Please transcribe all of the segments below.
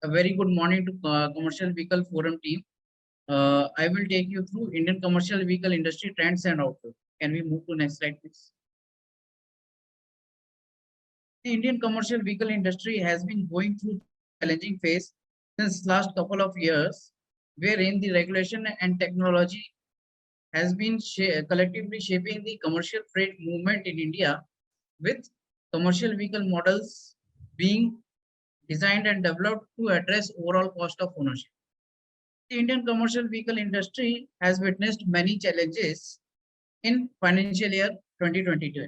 A very good morning to Commercial Vehicle Forum team. I will take you through Indian commercial vehicle industry trends and outlook. Can we move to next slide, please? The Indian commercial vehicle industry has been going through challenging phase since last couple of years, wherein the regulation and technology has been collectively shaping the commercial freight movement in India, with commercial vehicle models being designed and developed to address overall cost of ownership. The Indian commercial vehicle industry has witnessed many challenges in financial year 2022.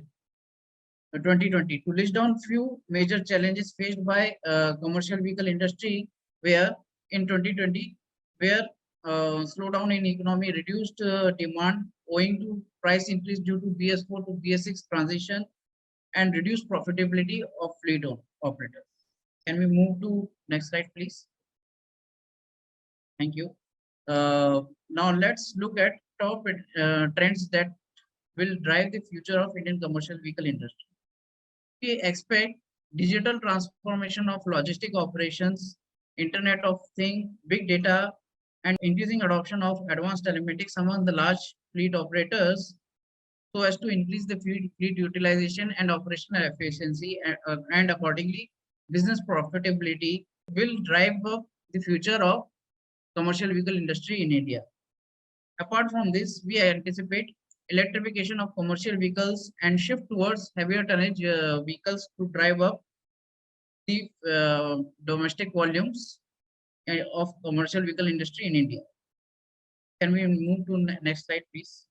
2020. To list down few major challenges faced by commercial vehicle industry, where in 2020, where slowdown in economy, reduced demand owing to price increase due to BS4 to BS6 transition, and reduced profitability of fleet operators. Can we move to next slide, please? Thank you. Now let's look at top trends that will drive the future of Indian commercial vehicle industry. We expect digital transformation of logistic operations, Internet of Things, big data, and increasing adoption of advanced telematics among the large fleet operators, so as to increase the fleet utilization and operational efficiency, and accordingly business profitability will drive up the future of commercial vehicle industry in India. Apart from this, we anticipate electrification of commercial vehicles and shift towards heavier tonnage vehicles to drive up the domestic volumes of commercial vehicle industry in India. Can we move to next slide, please?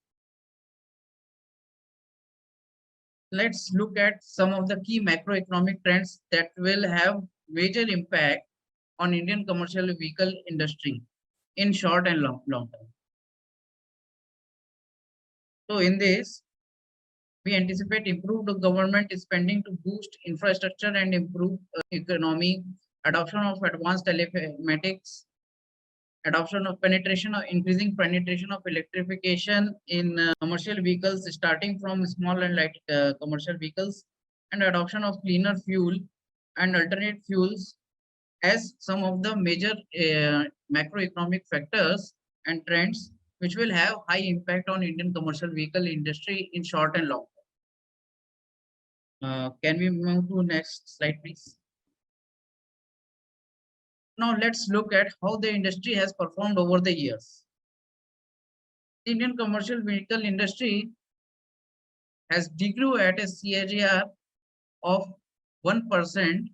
Let's look at some of the key macroeconomic trends that will have major impact on Indian commercial vehicle industry in short and long term. So in this, we anticipate improved government spending to boost infrastructure and improve economy, adoption of advanced telematics, increasing penetration of electrification in commercial vehicles, starting from small and light commercial vehicles, and adoption of cleaner fuel and alternate fuels as some of the major macroeconomic factors and trends which will have high impact on Indian commercial vehicle industry in short and long term. Can we move to next slide, please? Now let's look at how the industry has performed over the years. The Indian commercial vehicle industry has degrew at a CAGR of 1%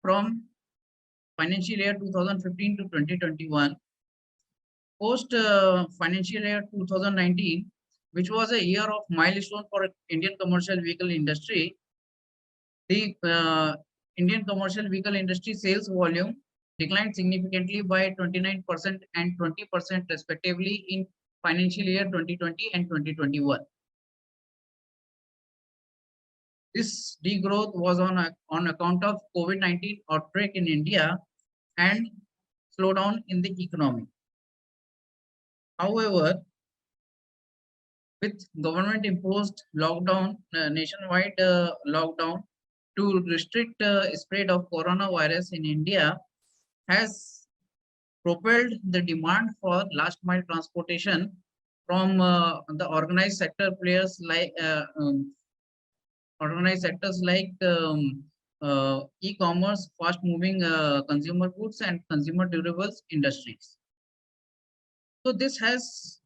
from financial year 2015 to 2021. Post financial year 2019, which was a year of milestone for Indian commercial vehicle industry, the Indian commercial vehicle industry sales volume declined significantly by 29% and 20% respectively in financial year 2020 and 2021. This degrowth was on account of COVID-19 outbreak in India and slowdown in the economy. However, with government imposed lockdown, nationwide lockdown to restrict spread of coronavirus in India, has propelled the demand for last mile transportation from the organized sector players like e-commerce, fast moving consumer goods and consumer durables industries. So this has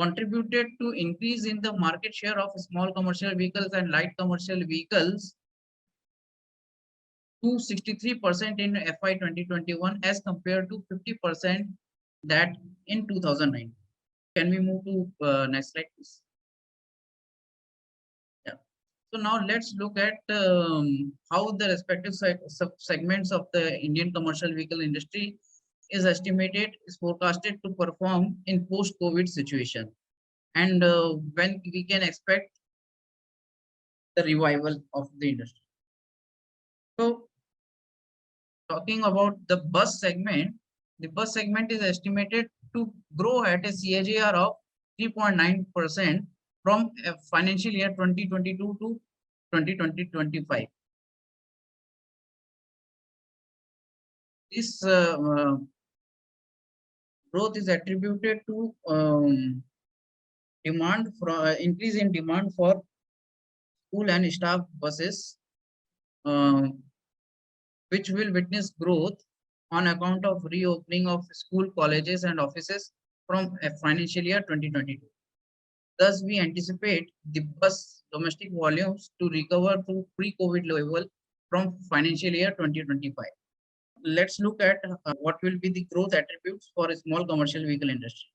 contributed to increase in the market share of small commercial vehicles and light commercial vehicles to 63% in FY 2021 as compared to 50% that in 2009. Can we move to next slide, please? Yeah. So now let's look at how the respective segments of the Indian commercial vehicle industry is forecasted to perform in post-COVID situation, and when we can expect the revival of the industry. So talking about the bus segment is estimated to grow at a CAGR of 3.9% from financial year 2022 to 2025. This growth is attributed to demand for increase in demand for school and staff buses, uh, which will witness growth on account of reopening of school, colleges, and offices from financial year 2022. Thus, we anticipate the bus domestic volumes to recover to pre-COVID level from financial year 2025. Let's look at what will be the growth attributes for a small commercial vehicle industry.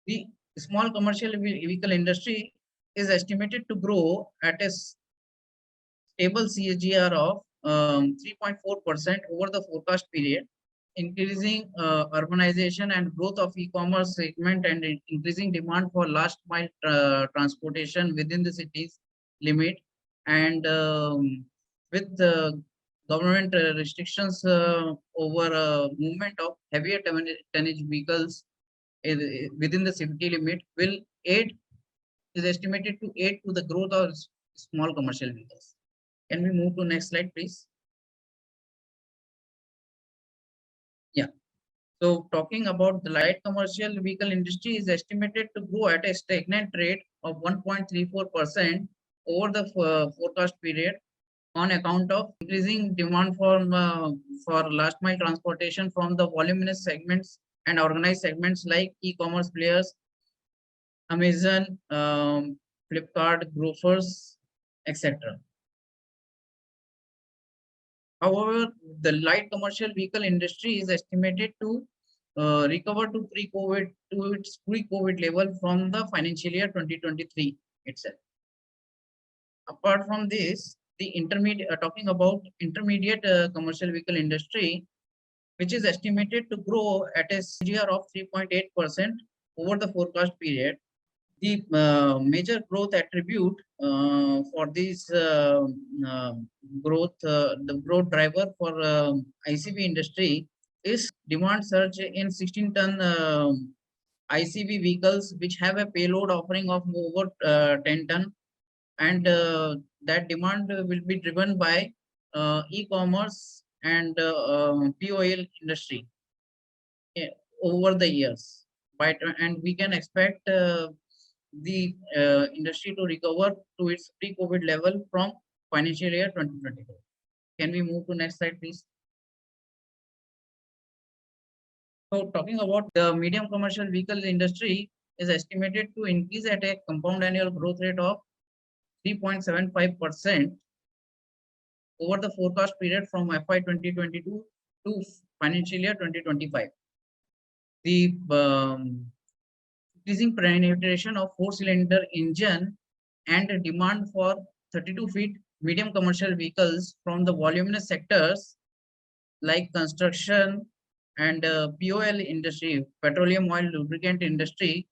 The small commercial vehicle industry is estimated to grow at a stable CAGR of 3.4% over the forecast period. Increasing urbanization and growth of e-commerce segment and increasing demand for last mile transportation within the city's limit, and with the government restrictions over movement of heavier tonnage vehicles within the city limit will aid is estimated to aid to the growth of small commercial vehicles. Can we move to next slide, please? Yeah. So talking about the light commercial vehicle industry is estimated to grow at a stagnant rate of 1.34% over the forecast period on account of increasing demand for last mile transportation from the voluminous segments and organized segments like e-commerce players, Amazon, Flipkart, Grofers, etc. However, the light commercial vehicle industry is estimated to recover to its pre-COVID level from the financial year 2023 itself. Apart from this, the intermediate talking about intermediate commercial vehicle industry, which is estimated to grow at a CAGR of 3.8% over the forecast period. The major growth attribute for this the growth driver for ICV industry is demand surge in 16-ton ICV vehicles, which have a payload offering of over 10 ton, and that demand will be driven by e-commerce and POL industry over the years. And we can expect the industry to recover to its pre-COVID level from financial year 2024. Can we move to next slide, please? So talking about the medium commercial vehicle industry is estimated to increase at a compound annual growth rate of 3.75% over the forecast period from FY 2022 to financial year 2025. The increasing penetration of four-cylinder engine and demand for 32 feet medium commercial vehicles from the voluminous sectors like construction and POL industry, petroleum oil lubricant industry,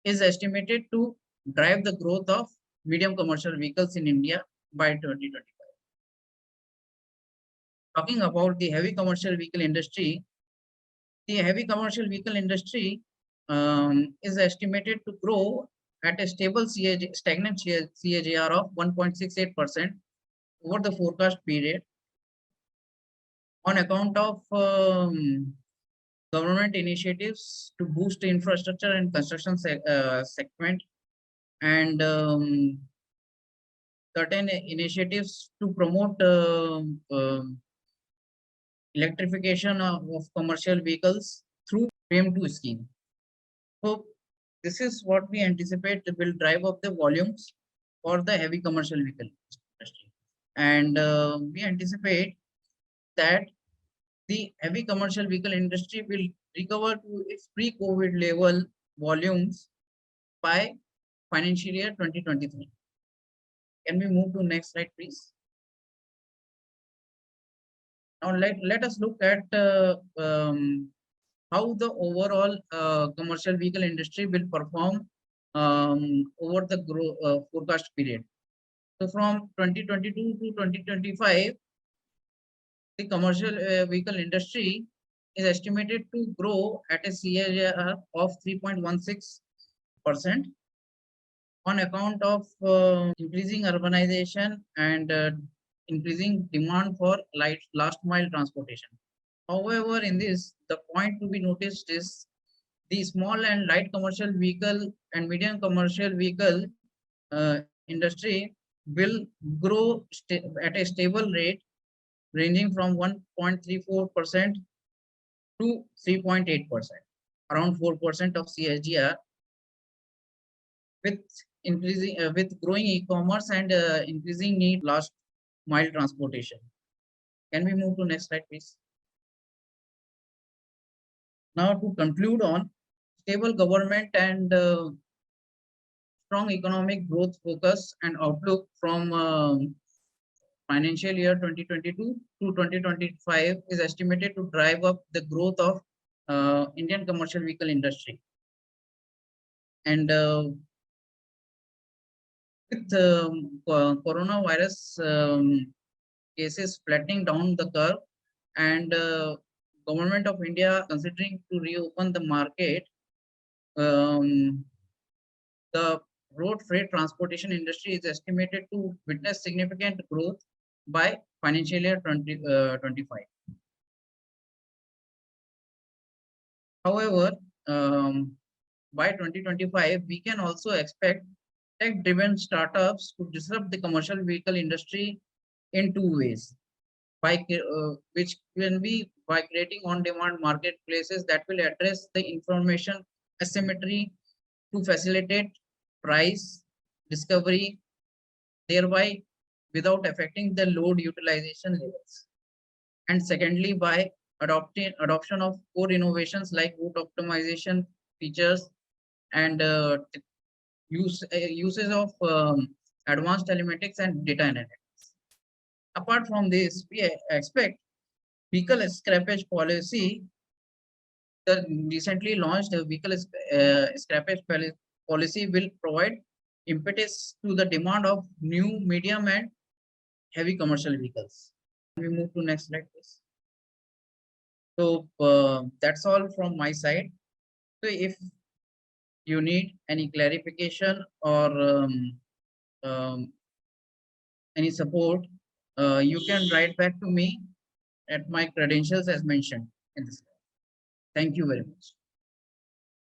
is estimated to drive the growth of medium commercial vehicles in India by 2025. Talking about the heavy commercial vehicle industry, the heavy commercial vehicle industry is estimated to grow at a stable stagnant CAGR of 1.68% over the forecast period on account of government initiatives to boost the infrastructure and construction segment, and certain initiatives to promote electrification of commercial vehicles through FAME2 scheme. So this is what we anticipate will drive up the volumes for the heavy commercial vehicle industry. And we anticipate that the heavy commercial vehicle industry will recover to its pre-COVID level volumes by financial year 2023. Can we move to next slide, please? Now let us look at how the overall commercial vehicle industry will perform over the forecast period. So from 2022 to 2025, the commercial vehicle industry is estimated to grow at a CAGR of 3.16% on account of increasing urbanization and increasing demand for last mile transportation. However, in this, the point to be noticed is the small and light commercial vehicle and medium commercial vehicle industry will grow at a stable rate ranging from 1.34% to 3.8%, around 4% of CAGR, with increasing with growing e-commerce and increasing need last mile transportation. Can we move to next slide, please? Now to conclude on stable government and strong economic growth focus and outlook from financial year 2022 to 2025 is estimated to drive up the growth of Indian commercial vehicle industry. And with coronavirus cases flattening down the curve and government of India considering to reopen the market, the road freight transportation industry is estimated to witness significant growth by financial year 2025. However, by 2025, we can also expect tech-driven startups to disrupt the commercial vehicle industry in two ways. Which can be by creating on-demand marketplaces that will address the information asymmetry to facilitate price discovery, thereby without affecting the load utilization levels. And secondly, by adoption of core innovations like route optimization features and uses of advanced telematics and data analytics. Apart from this, we expect vehicle scrappage policy. The recently launched vehicle scrappage policy will provide impetus to the demand of new medium and heavy commercial vehicles. We move to next slide, please. So that's all from my side. So if you need any clarification or any support, you can write back to me at my credentials as mentioned in this. Thank you very much.